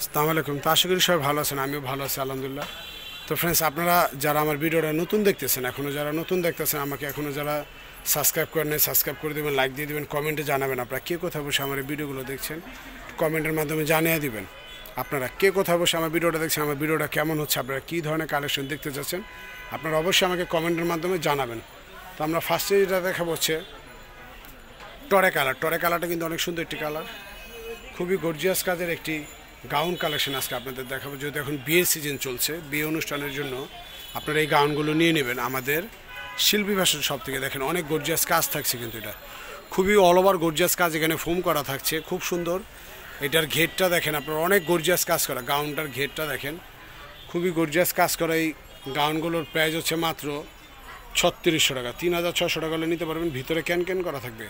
আসসালামু আলাইকুম। তো আশা করি সবাই ভালো আছেন, আমিও ভালো আছি আলহামদুলিল্লাহ। তো ফ্রেন্ডস, আপনারা যারা আমার ভিডিওটা নতুন দেখতেছেন, যারা নতুন দেখতেছেন, আমাকে এখনও যারা সাবস্ক্রাইব করেন নাই, সাবস্ক্রাইব করে দেবেন, লাইক দিয়ে দেবেন, কমেন্টে জানাবেন আপনারা কে কোথায় বসে আমার এই ভিডিওগুলো দেখছেন। কমেন্টের মাধ্যমে জানিয়ে দিবেন আপনারা কে কোথায় বসে আমার ভিডিওটা দেখছেন, আমার ভিডিওটা কেমন হচ্ছে, আপনারা কী ধরনের কালেকশন দেখতে চাচ্ছেন, আপনারা অবশ্যই আমাকে কমেন্টের মাধ্যমে জানাবেন। তো আমরা ফার্স্টে যেটা দেখাবো হচ্ছে টরে কালার। টরে কালারটা কিন্তু অনেক সুন্দর একটি কালার, খুবই গর্জিয়াস কাজের একটি গাউন কালেকশন আজকে আপনাদের দেখাবো। যেহেতু এখন বিয়ের সিজন চলছে, বিয়ে অনুষ্ঠানের জন্য আপনারা এই গাউনগুলো নিয়ে নেবেন আমাদের শিল্পী ফ্যাশন শপ থেকে। দেখেন অনেক গর্জিয়াস কাজ থাকছে, কিন্তু এটা খুবই অল ওভার গর্জিয়াস কাজ, এখানে ফোম করা থাকছে, খুব সুন্দর। এটার ঘেরটা দেখেন আপনারা, অনেক গর্জিয়াস কাজ করা গাউনটার ঘেরটা দেখেন, খুবই গর্জিয়াস কাজ করা। এই গাউনগুলোর প্রাইস হচ্ছে মাত্র 3600 টাকা, 3600 টাকা হলে নিতে পারবেন। ভিতরে ক্যান ক্যান করা থাকবে।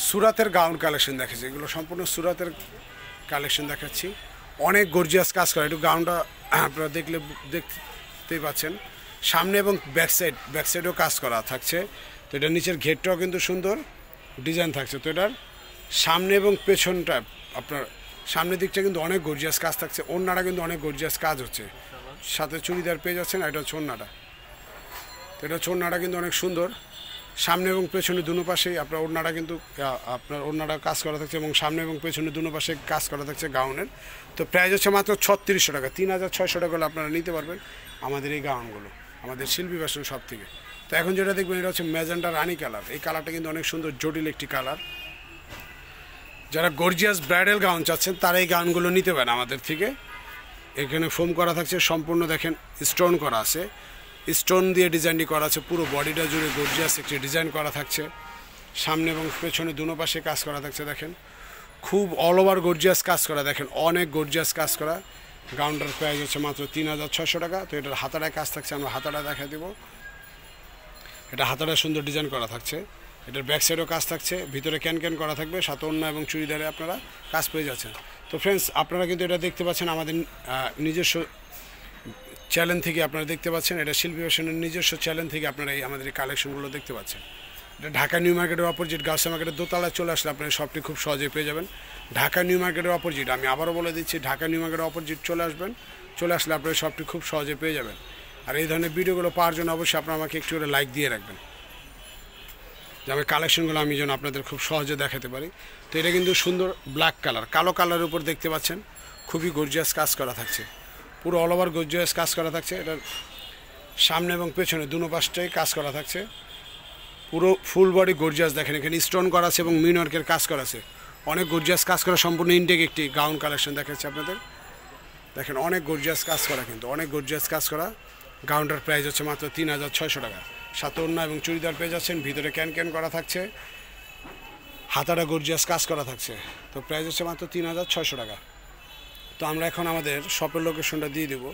সুরাতের গাউন কালেকশন দেখাচ্ছি, এগুলো সম্পূর্ণ সুরাতের কালেকশন দেখাচ্ছি, অনেক গর্জিয়াস কাজ করা। একটু গাউনটা আপনারা দেখতেই পাচ্ছেন, সামনে এবং ব্যাক সাইডেও কাজ করা থাকছে। তো এটার নিচের ঘেরটাও কিন্তু সুন্দর ডিজাইন থাকছে। তো এটার সামনে এবং পেছনটা আপনার সামনের দিকটা কিন্তু অনেক গর্জিয়াস কাজ থাকছে। ওড়নাটা কিন্তু অনেক গর্জিয়াস কাজ হচ্ছে, সাথে চুড়িদার পেয়ে যাচ্ছেন। এটা হচ্ছে ওড়নাটা। তো এটা হচ্ছে ওড়নাটা কিন্তু অনেক সুন্দর, সামনে এবং পেছনে দুনো পাশেই আপনার ওড়নাটা কিন্তু কাজ করা থাকছে, এবং সামনে এবং পেছনে দুনো পাশে কাজ করা থাকছে গাউনের। তো প্রাইস হচ্ছে মাত্র 3600 টাকা, 3600 টাকা হলে আপনারা নিতে পারবেন আমাদের এই গাউনগুলো আমাদের শিল্পী ফ্যাশন শপ থেকে। তো এখন যেটা দেখবেন, এটা হচ্ছে ম্যাজেন্টা রানি কালার। এই কালারটা কিন্তু অনেক সুন্দর, জটিল একটি কালার। যারা গর্জিয়াস ব্রাইডাল গাউন চাচ্ছেন তারা এই গাউনগুলো নিতে পারেন আমাদের থেকে। এখানে ফোম করা থাকছে, সম্পূর্ণ দেখেন স্টোন করা আছে, স্টোন দিয়ে ডিজাইনটি করা আছে। পুরো বডিটা জুড়ে গর্জিয়াস একটি ডিজাইন করা থাকছে, সামনে এবং পেছনে দুনো পাশে কাজ করা থাকছে। দেখেন খুব অল ওভার গর্জিয়াস কাজ করা, দেখেন অনেক গর্জিয়াস কাজ করা। গাউনটার প্রাইস হচ্ছে মাত্র 3600 টাকা। তো এটার হাতাটায় কাজ থাকছে, আমরা হাতাটা দেখা দেব। এটা হাতাটা সুন্দর ডিজাইন করা থাকছে, এটার ব্যাক সাইডেও কাজ থাকছে, ভিতরে ক্যান ক্যান করা থাকবে, সাথে ওড়না এবং চুড়িদারে আপনারা কাজ পেয়ে যাচ্ছেন। তো ফ্রেন্ডস, আপনারা কিন্তু এটা দেখতে পাচ্ছেন আমাদের নিজস্ব চ্যানেল থেকে, আপনারা দেখতে পাচ্ছেন এটা শিল্পী ফ্যাশনের নিজস্ব চ্যানেল থেকে আপনারা আমাদের এই কালেকশনগুলো দেখতে পাচ্ছেন। এটা ঢাকা নিউ মার্কেটের অপোজিট গাউসিয়া মার্কেটের দোতলায় চলে আসলে আপনারা শপটি খুব সহজেই পেয়ে যাবেন। ঢাকা নিউ মার্কেটের অপোজিট, আমি আবারও বলে দিচ্ছি, ঢাকা নিউ মার্কেটের অপোজিট চলে আসবেন, চলে আসলে আপনারা শপটি খুব সহজে পেয়ে যাবেন। আর এই ধরনের ভিডিওগুলো পাওয়ার জন্য অবশ্যই আপনারা আমাকে একটু করে লাইক দিয়ে রাখবেন, যে আমি কালেকশনগুলো আমি যেন আপনাদের খুব সহজে দেখাতে পারি। তো এটা কিন্তু সুন্দর ব্ল্যাক কালার, কালো কালারের উপর দেখতে পাচ্ছেন খুবই গর্জিয়াস কাজ করা থাকছে, পুরো অল ওভার গর্জিয়াস কাজ করা থাকছে। এটার সামনে এবং পেছনে দুনো পাশটাই কাজ করা থাকছে, পুরো ফুল বডি গর্জিয়াস। দেখেন এখানে স্টোন করা আছে এবং মিনওয়ার্কের কাজ করা আছে, অনেক গর্জিয়াস কাজ করা, সম্পূর্ণ ইনটেক একটি গাউন কালেকশন দেখাচ্ছে আপনাদের। দেখেন অনেক গর্জিয়াস কাজ করা, কিন্তু অনেক গর্জিয়াস কাজ করা। গাউনটার প্রাইস হচ্ছে মাত্র 3600 টাকা, সাথে ওড়না এবং চুড়িদার পেয়ে যাচ্ছেন, ভিতরে ক্যান ক্যান করা থাকছে, হাতাটা গর্জিয়াস কাজ করা থাকছে। তো প্রাইস হচ্ছে মাত্র 3600 টাকা। তো আমরা এখন আমাদের শপের লোকেশনটা দিয়ে দেব।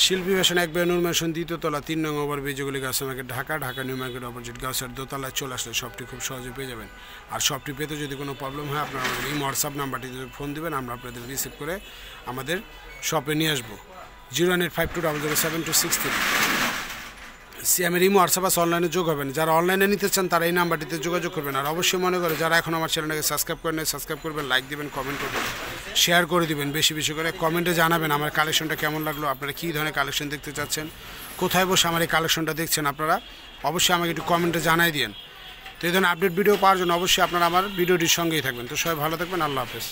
শিল্পী ফ্যাশন 1 নূর ম্যানশন, 2য় তলা, 3 নং ওভারব্রিজ, যেগুলি Gausia market Dhaka new market opposite গাউসিয়ার দোতলায় চলে আসলে শপটি খুব সহজে পেয়ে যাবেন। আর শপটি পেতে যদি কোনো প্রবলেম হয়, আপনারা আমাদের এই হোয়াটসঅ্যাপ নাম্বারটিতে ফোন দেবেন, আমরা আপনাদের রিসিভ করে আমাদের শপে নিয়ে আসবো। 09852007263। সিএমের ইমো হোয়াটসঅ্যাপ আছে, অনলাইনে যোগ হবেন। যারা অনলাইনে নিতে চান তারা এই নাম্বারটিতে যোগাযোগ করবেন। আর অবশ্যই মনে করে যারা এখন আমার চ্যানেলটাকে সাবস্ক্রাইব করেন, সাবস্ক্রাইব করবেন, লাইক দিবেন, কমেন্ট করবেন, শেয়ার করে দিবেন, বেশি বেশি করে কমেন্টে জানাবেন আমার কালেকশনটা কেমন লাগলো, আপনারা কী ধরনের কালেকশন দেখতে চাচ্ছেন, কোথায় বসে আমার এই কালেকশনটা দেখছেন, আপনারা অবশ্যই আমাকে একটু কমেন্টে জানাই দিন। তো এই ধরনের আপডেট ভিডিও পাওয়ার জন্য অবশ্যই আপনারা আমার ভিডিওটির সঙ্গেই থাকবেন। তো সবাই ভালো থাকবেন, আল্লাহ হাফেজ।